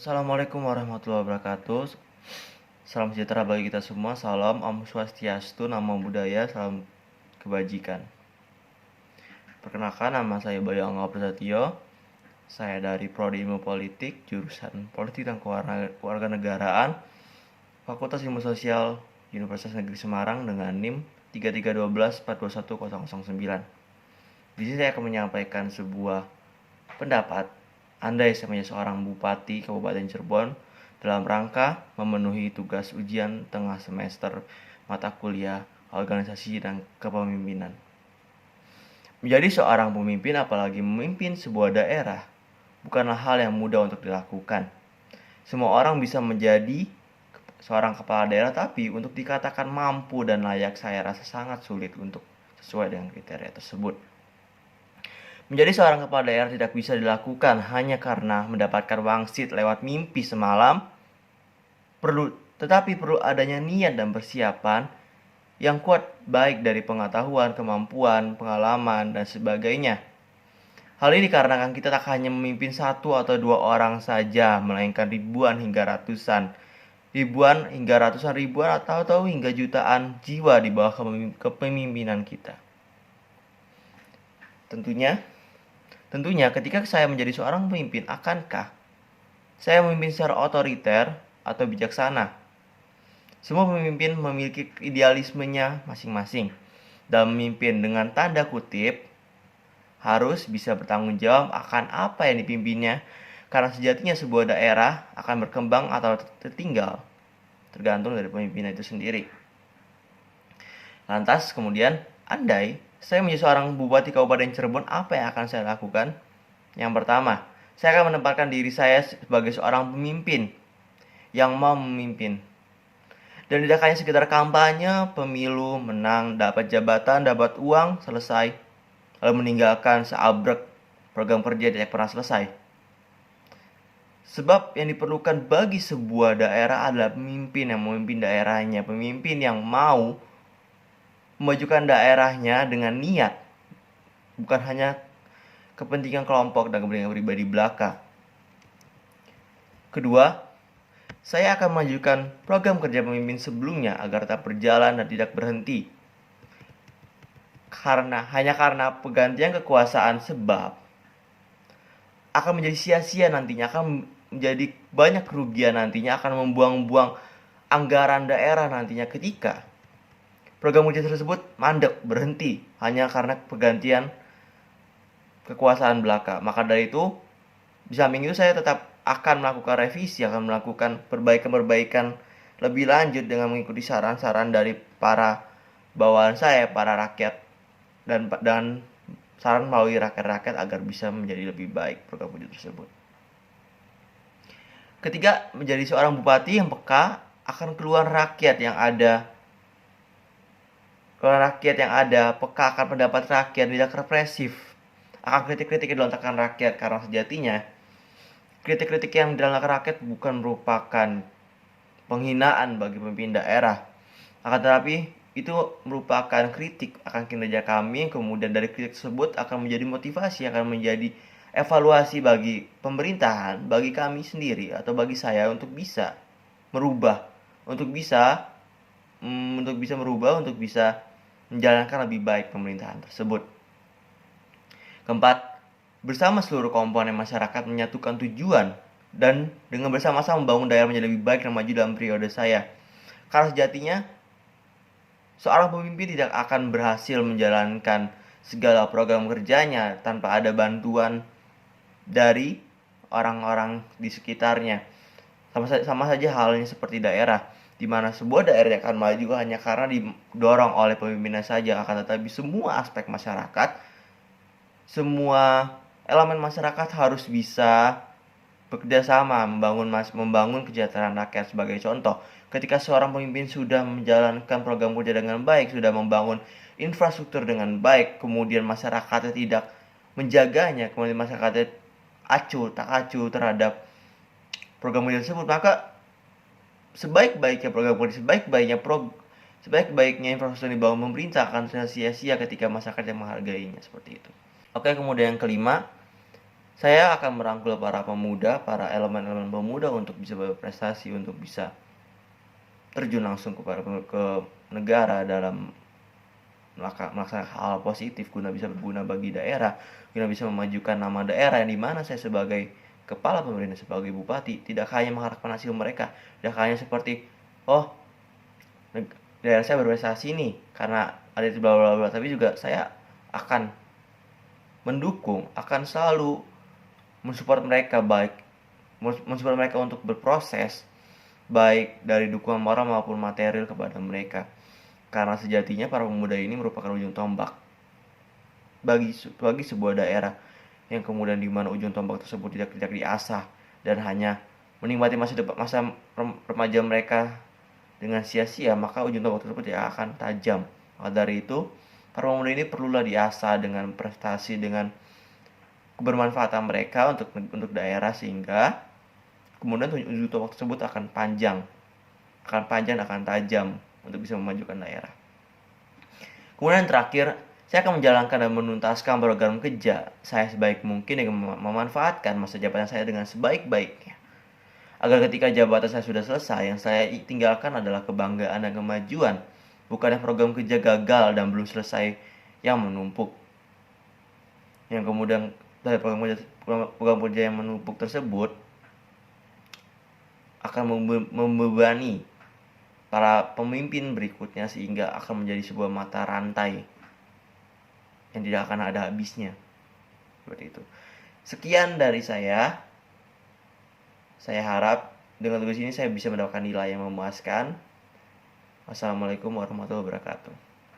Assalamualaikum warahmatullahi wabarakatuh. Salam sejahtera bagi kita semua. Salam Om Swastiastu, Namo Buddhaya, salam kebajikan. Perkenalkan, nama saya Bayu Angga Prasetyo. Saya dari Prodi Ilmu Politik, jurusan Politik dan Kewarganegaraan, Fakultas Ilmu Sosial, Universitas Negeri Semarang dengan NIM 33124210009. Di sini saya akan menyampaikan sebuah pendapat. Andai saya menjadi seorang bupati Kabupaten Cirebon dalam rangka memenuhi tugas ujian tengah semester mata kuliah organisasi dan kepemimpinan. Menjadi seorang pemimpin, apalagi memimpin sebuah daerah, bukanlah hal yang mudah untuk dilakukan. Semua orang bisa menjadi seorang kepala daerah, tapi untuk dikatakan mampu dan layak, saya rasa sangat sulit untuk sesuai dengan kriteria tersebut. Menjadi seorang kepala daerah tidak bisa dilakukan hanya karena mendapatkan wangsit lewat mimpi semalam. Tetapi perlu adanya niat dan persiapan yang kuat, baik dari pengetahuan, kemampuan, pengalaman, dan sebagainya. Hal ini dikarenakan kita tak hanya memimpin satu atau dua orang saja, melainkan ribuan hingga ratusan ribuan atau hingga jutaan jiwa di bawah kepemimpinan kita. Tentunya ketika saya menjadi seorang pemimpin, akankah saya memimpin secara otoriter atau bijaksana? Semua pemimpin memiliki idealismenya masing-masing. Dan memimpin dengan tanda kutip harus bisa bertanggung jawab akan apa yang dipimpinnya, karena sejatinya sebuah daerah akan berkembang atau tertinggal tergantung dari pemimpinnya itu sendiri. Lantas kemudian, andai saya menjadi seorang bupati Kabupaten Cirebon, apa yang akan saya lakukan? Yang pertama, saya akan menempatkan diri saya sebagai seorang pemimpin yang mau memimpin. Dan tidak hanya sekedar kampanye, pemilu, menang, dapat jabatan, dapat uang, selesai, lalu meninggalkan seabrek program kerja tidak pernah selesai. Sebab yang diperlukan bagi sebuah daerah adalah pemimpin yang memimpin daerahnya, pemimpin yang mau memajukan daerahnya dengan niat, bukan hanya kepentingan kelompok dan kepentingan pribadi belaka. Kedua, saya akan memajukan program kerja pemimpin sebelumnya agar tetap berjalan dan tidak berhenti. Hanya karena pergantian kekuasaan, sebab akan menjadi sia-sia nantinya, akan menjadi banyak kerugian nantinya, akan membuang-buang anggaran daerah nantinya ketika program kerja tersebut mandek, berhenti hanya karena pergantian kekuasaan belaka. Maka dari itu, di samping itu saya tetap akan melakukan revisi, akan melakukan perbaikan-perbaikan lebih lanjut dengan mengikuti saran-saran dari para bawahan saya, para rakyat, dan saran melalui rakyat-rakyat agar bisa menjadi lebih baik program kerja tersebut. Ketiga, menjadi seorang bupati yang peka akan keluhan rakyat yang ada. Kalau rakyat yang ada, peka akan pendapat rakyat, tidak represif akan kritik-kritik yang dilontarkan rakyat, karena sejatinya kritik-kritik yang dilontarkan rakyat bukan merupakan penghinaan bagi pemimpin daerah, akan tetapi itu merupakan kritik akan kinerja kami. Kemudian dari kritik tersebut akan menjadi motivasi, akan menjadi evaluasi bagi pemerintahan, bagi kami sendiri atau bagi saya untuk bisa merubah, untuk bisa menjalankan lebih baik pemerintahan tersebut. Keempat, bersama seluruh komponen masyarakat menyatukan tujuan dan dengan bersama-sama membangun daerah menjadi lebih baik dan maju dalam periode saya. Karena sejatinya seorang pemimpin tidak akan berhasil menjalankan segala program kerjanya tanpa ada bantuan dari orang-orang di sekitarnya. Sama saja halnya seperti daerah, di mana sebuah daerah akan maju hanya karena didorong oleh pemimpinnya saja, akan tetapi semua aspek masyarakat, semua elemen masyarakat harus bisa bekerja sama membangun kesejahteraan rakyat. Sebagai contoh, ketika seorang pemimpin sudah menjalankan program kerja dengan baik, sudah membangun infrastruktur dengan baik, kemudian masyarakatnya tidak menjaganya, kemudian masyarakatnya tak acuh terhadap program kerja tersebut, maka sebaik-baiknya infrastruktur yang dibangun pemerintah akan sia-sia ketika masyarakat yang menghargainya, seperti itu. Oke, kemudian yang kelima, Saya akan merangkul para pemuda, para elemen-elemen pemuda untuk bisa berprestasi, untuk bisa terjun langsung ke negara dalam melaksanakan hal positif guna bisa berguna bagi daerah, guna bisa memajukan nama daerah yang dimana saya sebagai kepala pemerintah, sebagai bupati tidak hanya mengharapkan hasil mereka, tidak hanya seperti oh daerah saya berprestasi nih karena ada itu bla bla bla, tapi juga saya akan mendukung, akan selalu mensupport mereka, baik mensupport mereka untuk berproses, baik dari dukungan moral maupun material kepada mereka. Karena sejatinya para pemuda ini merupakan ujung tombak bagi sebuah daerah yang kemudian di mana ujung tombak tersebut tidak diasah dan hanya menikmati masa remaja mereka dengan sia-sia, maka ujung tombak tersebut tidak akan tajam. Maka dari itu, para pemuda ini perlulah diasah dengan prestasi, dengan kebermanfaatan mereka untuk daerah, sehingga kemudian ujung tombak tersebut akan panjang, akan tajam untuk bisa memajukan daerah. Kemudian terakhir, saya akan menjalankan dan menuntaskan program kerja saya sebaik mungkin dengan memanfaatkan masa jabatan saya dengan sebaik-baiknya. Agar ketika jabatan saya sudah selesai, yang saya tinggalkan adalah kebanggaan dan kemajuan, bukannya program kerja gagal dan belum selesai yang menumpuk. Yang kemudian dari program kerja yang menumpuk tersebut akan membebani para pemimpin berikutnya, sehingga akan menjadi sebuah mata rantai yang tidak akan ada habisnya. Seperti itu. Sekian dari saya. Saya harap dengan tugas ini saya bisa mendapatkan nilai yang memuaskan. Wassalamualaikum warahmatullahi wabarakatuh.